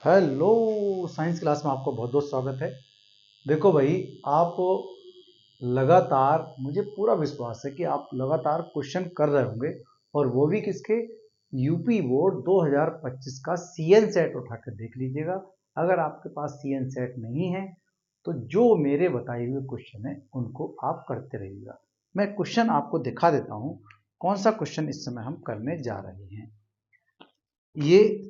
Hello. Science class में आपको बहुत बहुत स्वागत है। देखो भाई, आप लगातार, मुझे पूरा विश्वास है कि आप लगातार क्वेश्चन कर रहे होंगे, और वो भी किसके, यूपी बोर्ड 2025 का सीएन सेट उठाकर देख लीजिएगा। अगर आपके पास सीएन सेट नहीं है तो जो मेरे बताए हुए क्वेश्चन है उनको आप करते रहिएगा। मैं क्वेश्चन आपको दिखा देता हूँ कौन सा क्वेश्चन इस समय हम करने जा रहे हैं। ये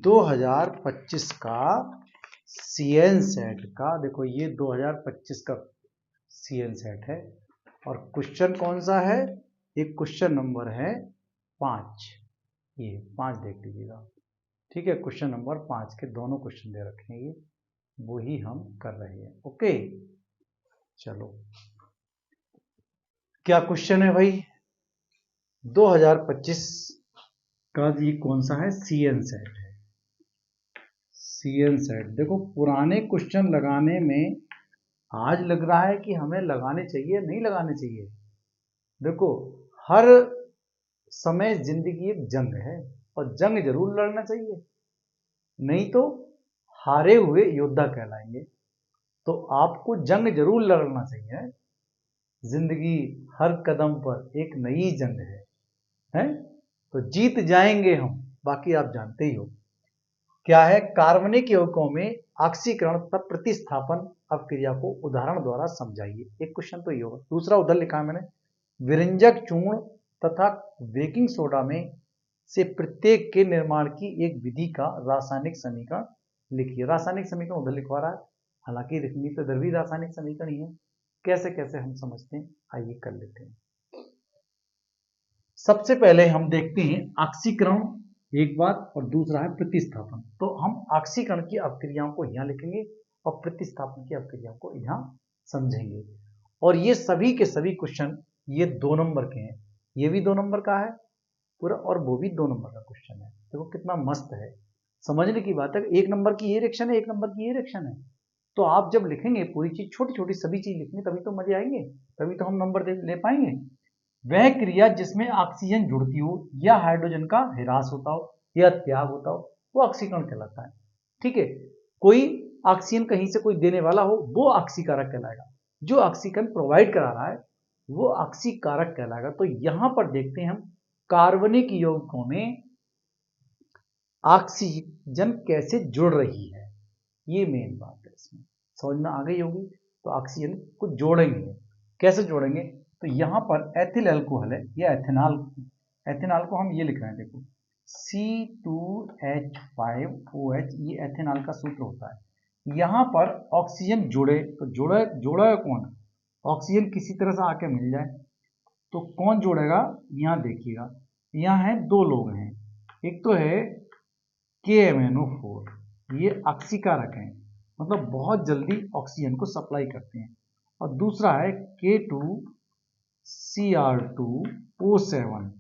2025 का सीएन सेट का, देखो ये 2025 का सीएन सेट है, और क्वेश्चन कौन सा है, एक क्वेश्चन नंबर है 5। ये 5 देख लीजिएगा, ठीक है। क्वेश्चन नंबर 5 के दोनों क्वेश्चन दे रखे हैं, ये वही हम कर रहे हैं। ओके, चलो क्या क्वेश्चन है भाई। 2025 का ये कौन सा है, सीएन सेट है। सीएन सेट देखो, पुराने क्वेश्चन लगाने में आज लग रहा है कि हमें लगाने चाहिए, नहीं लगाने चाहिए। देखो, हर समय जिंदगी एक जंग है, और जंग जरूर लड़ना चाहिए, नहीं तो हारे हुए योद्धा कहलाएंगे। तो आपको जंग जरूर लड़ना चाहिए। जिंदगी हर कदम पर एक नई जंग है, तो जीत जाएंगे हम। बाकी आप जानते ही हो क्या है। कार्बनिक यौगिकों में ऑक्सीकरण तथा प्रतिस्थापन अपक्रिया को उदाहरण द्वारा समझाइए। एक क्वेश्चन तो ये होगा। दूसरा उधर लिखा है मैंने, विरंजक चूर्ण तथा बेकिंग सोडा में से प्रत्येक के निर्माण की एक विधि का रासायनिक समीकरण लिखिए। रासायनिक समीकरण उधर लिखवा रहा है, हालांकि लिखनी तो इधर भी रासायनिक समीकरण ही है। कैसे कैसे हम समझते हैं, आइए कर लेते हैं। सबसे पहले हम देखते हैं ऑक्सीकरण एक बात, और दूसरा है प्रतिस्थापन। तो हम ऑक्सीकरण की अपक्रियाओं को यहाँ लिखेंगे और प्रतिस्थापन की अपक्रियाओं को यहाँ समझेंगे। और ये सभी के सभी क्वेश्चन ये 2 नंबर के हैं। ये भी 2 नंबर का है पूरा, और वो भी 2 नंबर का क्वेश्चन है। देखो कितना मस्त है, समझने की बात है। 1 नंबर की ये रिएक्शन है, 1 नंबर की ये रिएक्शन है। तो आप जब लिखेंगे पूरी चीज, छोटी छोटी सभी चीज लिखेंगे, तभी तो मजे आएंगे, तभी तो हम नंबर ले पाएंगे। वह क्रिया जिसमें ऑक्सीजन जुड़ती हो या हाइड्रोजन का ह्रास होता हो या त्याग होता हो, वो ऑक्सीकरण कहलाता है। ठीक है, कोई ऑक्सीजन कहीं से कोई देने वाला हो, वो ऑक्सीकारक कहलाएगा। जो ऑक्सीजन प्रोवाइड करा रहा है वो ऑक्सीकारक कहलाएगा। तो यहां पर देखते हैं हम, कार्बनिक यौगिकों में ऑक्सीजन कैसे जुड़ रही है, ये मेन बात है। इसमें समझ में आ गई होगी। तो ऑक्सीजन को जोड़ेंगे, कैसे जोड़ेंगे, तो यहां पर एथिल अल्कोहल है या एथेनॉल। एथेनॉल को हम ये लिख रहे हैं, देखो C2H5OH, ये एथेनॉल का सूत्र होता है। यहां पर ऑक्सीजन जुड़े तो जोड़ा जोड़ा कौन, ऑक्सीजन किसी तरह से आके मिल जाए तो कौन जोड़ेगा। यहां देखिएगा, यहां है 2 लोग हैं, एक तो है KMnO4, ये ऑक्सीकारक हैं, मतलब बहुत जल्दी ऑक्सीजन को सप्लाई करते हैं। और दूसरा है K2Cr2O7,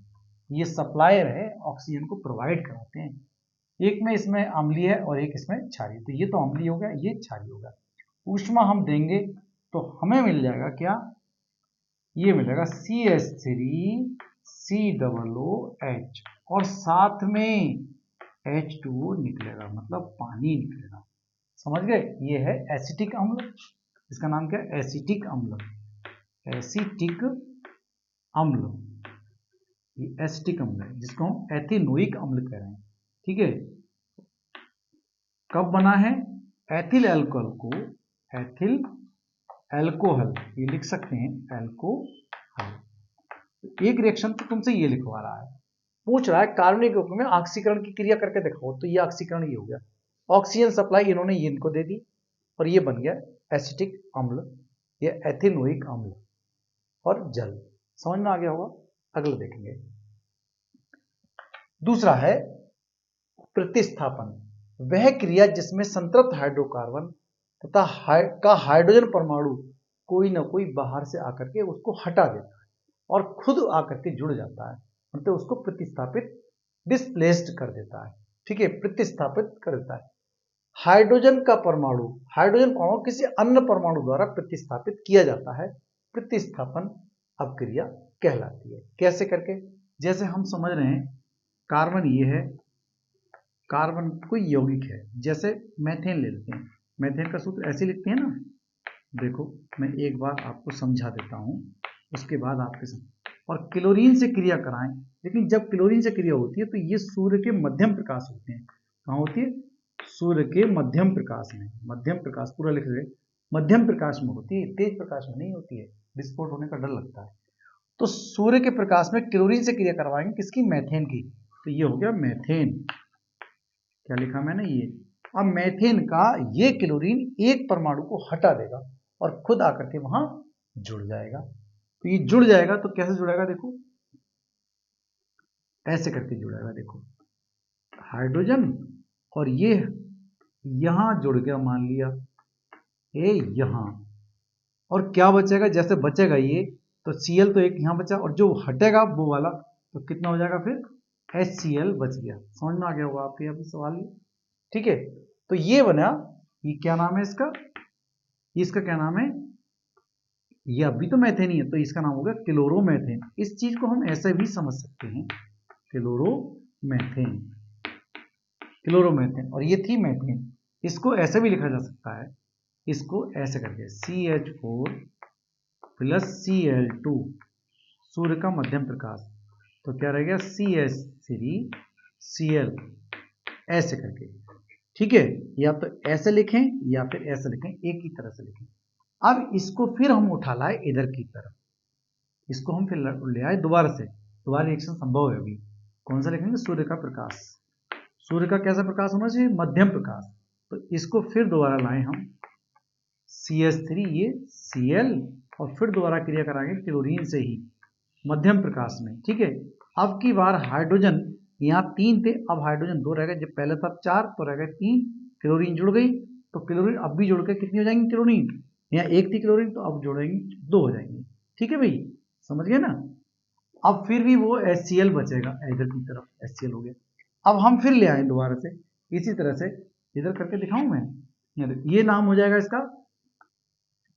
ये सप्लायर है, ऑक्सीजन को प्रोवाइड कराते हैं। एक में इसमें अम्लीय है और एक इसमें क्षारीय, तो ये तो अम्लीय हो गया, ये क्षारीय हो गया। ऊष्मा हम देंगे तो हमें मिल जाएगा क्या, ये मिलेगा CH3COOH, और साथ में H2O निकलेगा, मतलब पानी निकलेगा। समझ गए, ये है एसिटिक अम्ल। इसका नाम क्या है, एसिटिक अम्ल। एसिटिक अम्ल, ये एसिटिक अम्ल है, जिसको हम एथिनोइक अम्ल कह रहे हैं। ठीक है, कब बना है, एथिल अल्कोहल को, एथिल अल्कोहल ये लिख सकते हैं, अल्कोहल। एक रिएक्शन तो तुमसे ये लिखवा रहा है, पूछ रहा है कार्बनिक यौगिक में ऑक्सीकरण की क्रिया करके दिखाओ, तो ये ऑक्सीकरण ये हो गया। ऑक्सीजन सप्लाई इन्होंने ये इनको दे दी, और ये बन गया एसिटिक अम्ल या एथिनोइक अम्ल और जल। समझ में आ गया होगा। अगला देखेंगे, दूसरा है प्रतिस्थापन। वह क्रिया जिसमें संतृप्त हाइड्रोकार्बन तथा हाइड्रोजन परमाणु कोई ना कोई बाहर से आकर के उसको हटा देता है और खुद आकर के जुड़ जाता है, मतलब उसको प्रतिस्थापित, डिस्प्लेस्ड कर देता है। ठीक है, प्रतिस्थापित कर देता है। हाइड्रोजन परमाणु किसी अन्य परमाणु द्वारा प्रतिस्थापित किया जाता है, प्रतिस्थापन अपक्रिया कहलाती है। कैसे करके, जैसे हम समझ रहे हैं कार्बन ये है, कार्बन कोई यौगिक है, जैसे मेथेन ले लेते हैं, मेथेन का सूत्र ऐसे लिखते हैं ना, देखो मैं एक बार आपको समझा देता हूँ, उसके बाद आपके साथ। और क्लोरीन से क्रिया कराएं, लेकिन जब क्लोरीन से क्रिया होती है तो ये सूर्य के मध्यम प्रकाश होते हैं। कहाँ होती है? सूर्य के मध्यम प्रकाश में, मध्यम प्रकाश पूरा लिख रहे, मध्यम प्रकाश में होती है, तेज प्रकाश में नहीं होती है, विस्फोट होने का डर लगता है। तो सूर्य के प्रकाश में क्लोरीन से क्रिया करवाएंगे, किसकी? मेथेन की। तो ये हो गया मेथेन, क्या लिखा मैंने? ये। अब मेथेन का ये क्लोरीन एक परमाणु को हटा देगा और खुद आकर के वहां जुड़ जाएगा। तो ये जुड़ जाएगा तो कैसे जुड़ेगा? देखो ऐसे करके जुड़ेगा, देखो हाइड्रोजन और ये यहां जुड़ गया, मान लिया ये यहां, और क्या बचेगा? जैसे बचेगा ये, तो Cl तो एक यहां बचा, और जो हटेगा वो वाला, तो कितना हो जाएगा फिर? HCl बच गया। समझ में आ गया होगा आपके अभी सवाल ये, ठीक है। तो ये बना, ये क्या नाम है इसका? इसका क्या नाम है? ये अभी तो मेथेन ही है, तो इसका नाम होगा क्लोरोमेथेन। इस चीज को हम ऐसे भी समझ सकते हैं, क्लोरोमेथेन, क्लोरोमेथेन। और ये थी मेथेन, इसको ऐसे भी लिखा जा सकता है, इसको ऐसे करके CH4 प्लस Cl2, सूर्य का मध्यम प्रकाश, तो क्या रह गया? CH3Cl, ऐसे करके, ठीक है। या तो ऐसे लिखें या फिर ऐसे लिखें, एक ही तरह से लिखें। अब इसको फिर हम उठा लाए इधर की तरफ, इसको हम फिर ले आए दोबारा से, दोबारा रिएक्शन संभव है अभी। कौन सा लिखेंगे? सूर्य का प्रकाश। सूर्य का कैसा प्रकाश होना चाहिए? मध्यम प्रकाश। तो इसको फिर दोबारा लाए हम, CH3 ये Cl, और फिर दोबारा क्रिया कराएंगे क्लोरीन से ही मध्यम प्रकाश में, ठीक है। अब की बार हाइड्रोजन, यहाँ 3 थे, अब हाइड्रोजन 2 रह गए, जब पहले था 4 तो रह गए 3, क्लोरीन जुड़ गई, तो क्लोरीन अब भी जुड़ के कितनी हो जाएंगी क्लोरीन? यहाँ 1 थी क्लोरीन, तो अब जोड़ेंगे 2 हो जाएंगी, ठीक है भाई, समझ गए ना। अब फिर भी वो HCl बचेगा, इधर की तरफ HCl हो गया। अब हम फिर ले आए दोबारा से, इसी तरह से इधर करके दिखाऊं मैं, ये नाम हो जाएगा इसका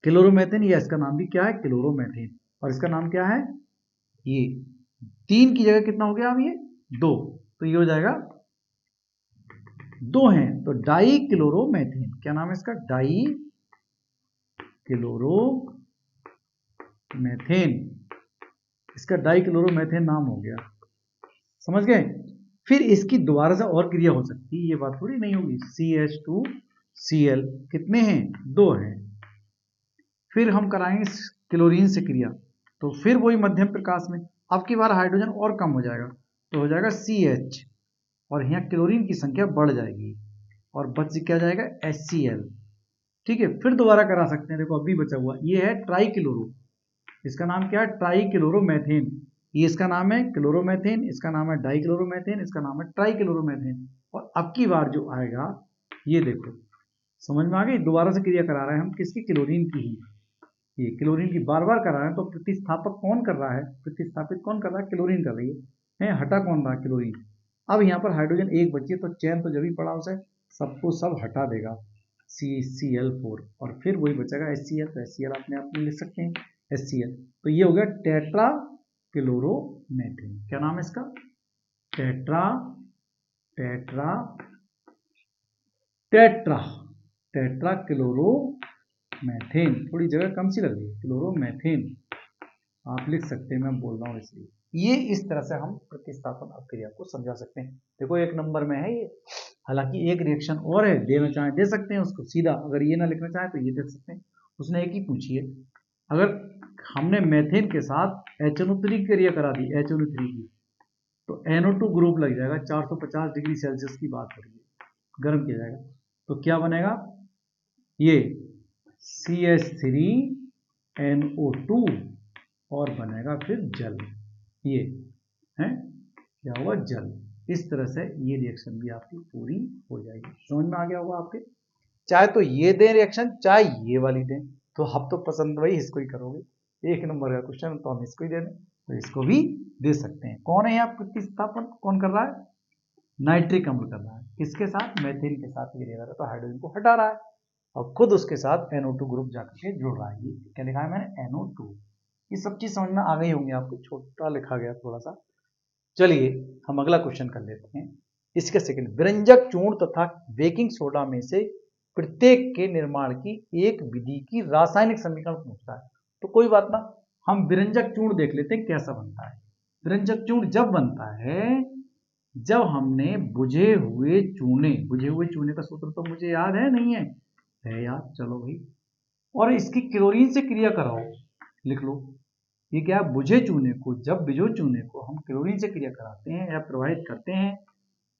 क्लोरोमेथेन, या इसका नाम भी क्या है? क्लोरोमेथेन। और इसका नाम क्या है? ये 3 की जगह कितना हो गया अब? ये 2, तो ये हो जाएगा 2 हैं, तो डाई क्लोरोमेथेन। क्या नाम है इसका? डाई क्लोरोमेथेन, इसका डाई क्लोरोमेथेन नाम हो गया, समझ गए। फिर इसकी दोबारा से और क्रिया हो सकती है, ये बात थोड़ी नहीं होगी। CH2Cl कितने हैं? 2 हैं। फिर हम कराएंगे क्लोरीन से क्रिया, तो फिर वही मध्यम प्रकाश में, अब की बार हाइड्रोजन और कम हो जाएगा, तो हो जाएगा CH, और यहाँ क्लोरीन की संख्या बढ़ जाएगी, और बच क्या जाएगा? HCl, ठीक है। फिर दोबारा करा सकते हैं, देखो अभी बचा हुआ ये है ट्राई क्लोरो, इसका नाम क्या है? Try chloromethane. ये इसका नाम है क्लोरोमेथेन, इसका नाम है डाई क्लोरोमेथेन, इसका नाम है ट्राई क्लोरोमेथेन। और अब की बार जो आएगा, ये देखो समझ में आ गई, दोबारा से क्रिया करा रहे हैं हम, किसकी? क्लोरीन की ही। ये क्लोरीन की बार बार करा रहे हैं, तो प्रतिस्थापक कौन कर रहा है? प्रतिस्थापित कौन कर रहा है? क्लोरीन कर रही है, हटा कौन रहा है? क्लोरीन। अब यहाँ पर हाइड्रोजन 1 बची है, तो चैन तो जब ही पड़ा उसे, सबको सब हटा देगा, CCl4, और फिर वही बचेगा HCl, तो HCl अपने आप में लिख सकते हैं HCl। तो ये हो गया टेट्रा क्लोरोमेथेन। क्या नाम है इसका? Tetra tetra tetra tetra chloromethane, थोड़ी जगह कम सी लग रही है, क्लोरोमेथेन आप लिख सकते हैं, मैं बोल रहा हूँ इसलिए। ये इस तरह से हम प्रतिस्थापन अभिक्रिया को समझा सकते हैं। देखो 1 नंबर में है ये, हालांकि एक रिएक्शन और है, देना चाहें दे सकते हैं उसको सीधा, अगर ये ना लिखना चाहें तो ये दे सकते हैं, उसने एक ही पूछी है। अगर हमने मेथेन के साथ HNO3 की क्रिया करा दी, HNO3 की, तो NO2 ग्रुप लग जाएगा, 450 डिग्री सेल्सियस की बात हो रही है, गर्म किया जाएगा, तो क्या बनेगा? ये CH3NO2, और बनेगा फिर जल, ये है क्या हुआ? जल। इस तरह से ये रिएक्शन भी आपकी पूरी हो जाएगी। समझ में आ गया होगा आपके? चाहे तो ये दें रिएक्शन, चाहे ये वाली दें, तो आप तो पसंद वही इसको ही करोगे, 1 नंबर का क्वेश्चन तो हम इसको ही दे दें, तो इसको भी दे सकते हैं। कौन है यहाँ प्रतिस्थापन कौन कर रहा है? नाइट्रिक अम्ल कर रहा है, किसके साथ? मेथेन के साथ क्रिया कर रहा है, तो हाइड्रोजन को हटा रहा है, और खुद उसके साथ NO2 ग्रुप जाकर के जुड़ रहा है। ये क्या लिखा है मैंने? NO2। ये सब चीज समझ में आ गई होंगी आपको, छोटा लिखा गया थोड़ा सा। चलिए हम अगला क्वेश्चन कर लेते हैं। इसके सेकंड, व्यंजक चूर्ण तथा बेकिंग सोडा में से प्रत्येक के निर्माण की एक विधि की रासायनिक समीकरण पूछता है। तो कोई बात ना, हम व्यंजक चूर्ण देख लेते हैं कैसा बनता है। व्यंजक चूर्ण जब बनता है जब हमने बुझे हुए चूने का सूत्र तो मुझे याद है नहीं है याद, चलो भाई, और इसकी क्लोरीन से क्रिया कराओ, लिख लो। ये क्या है, बुझे चूने को, जब बिजो चूने को हम क्लोरीन से क्रिया कराते हैं या प्रवाहित करते हैं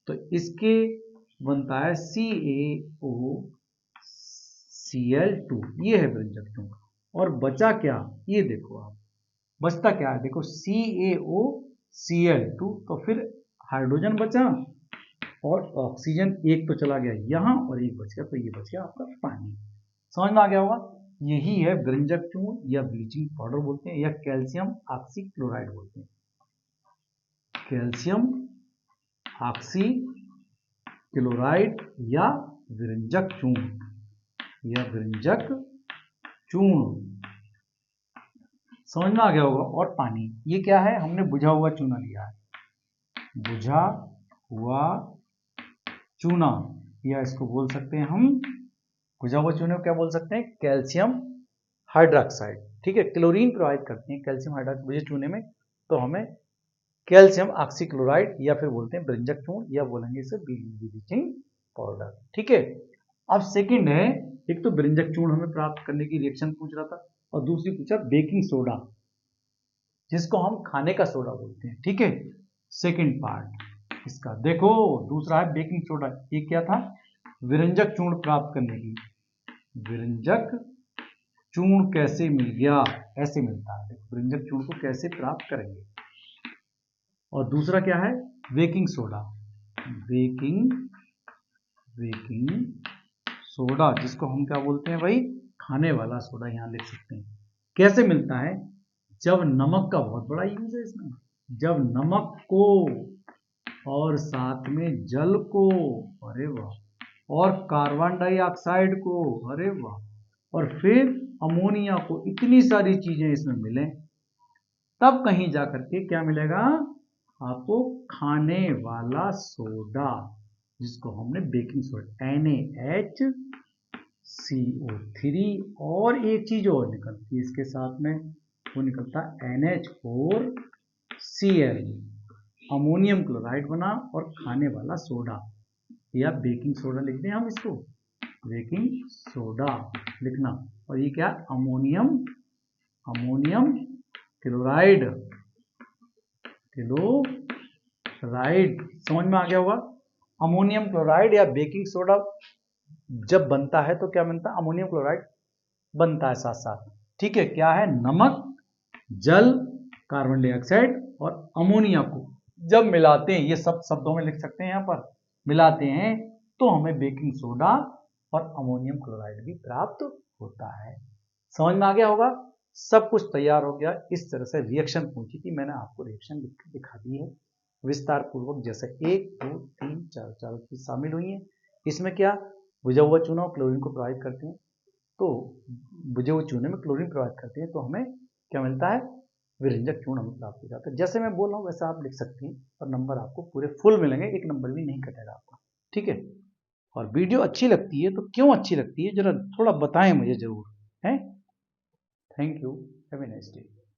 तो इसके बनता है CaOCl2, ये है व्यंजक चूर्ण। और बचा क्या, ये देखो आप, बचता क्या है, देखो CaOCl2, तो फिर हाइड्रोजन बचा और ऑक्सीजन एक तो चला गया यहाँ और एक बच गया, तो ये बच गया आपका पानी। समझ में आ गया होगा। यही है व्यंजक चूर्ण या ब्लीचिंग पाउडर बोलते हैं, या कैल्शियम ऑक्सीक्लोराइड बोलते हैं। कैल्शियम ऑक्सीक्लोराइड या व्यंजक चूर्ण, समझ में आ गया होगा। और पानी, ये क्या है, हमने बुझा हुआ चूना लिया है, बुझा हुआ चूना, या इसको बोल सकते हैं हम, बुझा हुआ चूने को क्या बोल सकते हैं, कैल्शियम हाइड्रोक्साइड। ठीक है, क्लोरीन प्रवाहित करते हैं कैल्शियम हाइड्रोक्साइड बुझे चूने में, तो हमें कैल्शियम ऑक्सीक्लोराइड या फिर बोलते हैं व्यंजक चूर्ण, या बोलेंगे इसे ब्लीचिंग पाउडर। ठीक है, अब सेकंड है, एक तो व्यंजक चूर्ण हमें प्राप्त करने की रिएक्शन पूछ रहा था, और दूसरी पूछा बेकिंग सोडा, जिसको हम खाने का सोडा बोलते हैं। ठीक है, सेकंड पार्ट इसका देखो, दूसरा है बेकिंग सोडा। ये क्या था, व्यंजक चूर्ण प्राप्त करने की, व्यंजक चूर्ण कैसे मिल गया, ऐसे मिलता है, व्यंजक चूर्ण को कैसे प्राप्त करेंगे। और दूसरा क्या है, बेकिंग सोडा, बेकिंग सोडा, जिसको हम क्या बोलते हैं भाई, खाने वाला सोडा, यहां लिख सकते हैं। कैसे मिलता है, जब नमक का बहुत बड़ा यूज है इसमें, जब नमक को और साथ में जल को, अरे वाह, और कार्बन डाइऑक्साइड को, अरे वाह, और फिर अमोनिया को, इतनी सारी चीजें इसमें मिले, तब कहीं जाकर के क्या मिलेगा आपको, खाने वाला सोडा, जिसको हमने बेकिंग सोडा, NaHCO3, और एक चीज और निकलती है इसके साथ में, वो निकलता है NH4Cl, अमोनियम क्लोराइड बना और खाने वाला सोडा, या बेकिंग सोडा लिखते हैं हम इसको, बेकिंग सोडा लिखना। और ये क्या, अमोनियम क्लोराइड, समझ में आ गया होगा। अमोनियम क्लोराइड या बेकिंग सोडा जब बनता है तो क्या बनता है, अमोनियम क्लोराइड बनता है साथ साथ। ठीक है, क्या है, नमक, जल, कार्बन डाइऑक्साइड और अमोनिया को जब मिलाते हैं, ये सब शब्दों में लिख सकते हैं, यहां पर मिलाते हैं तो हमें बेकिंग सोडा और अमोनियम क्लोराइड भी प्राप्त होता है। समझ में आ गया होगा। सब कुछ तैयार हो गया। इस तरह से रिएक्शन पूछी थी, मैंने आपको रिएक्शन लिख के दिखा दी है विस्तार पूर्वक, जैसे 1 2 3 4 चीज शामिल हुई है। इसमें क्या, बुझा हुआ चूना और क्लोरीन को प्रभावित करते हैं, तो बुझे हुए चूने में क्लोरीन प्रभावित करते हैं, तो हमें क्या मिलता है, व्यंजक चूर्ण हमें प्राप्त हो जाता है। जैसे मैं बोल रहा हूँ वैसा आप लिख सकते हैं, और नंबर आपको पूरे फुल मिलेंगे, एक नंबर भी नहीं कटेगा आपका। ठीक है, और वीडियो अच्छी लगती है तो क्यों अच्छी लगती है जरा थोड़ा बताएं मुझे जरूर, है। Thank you, have a nice day.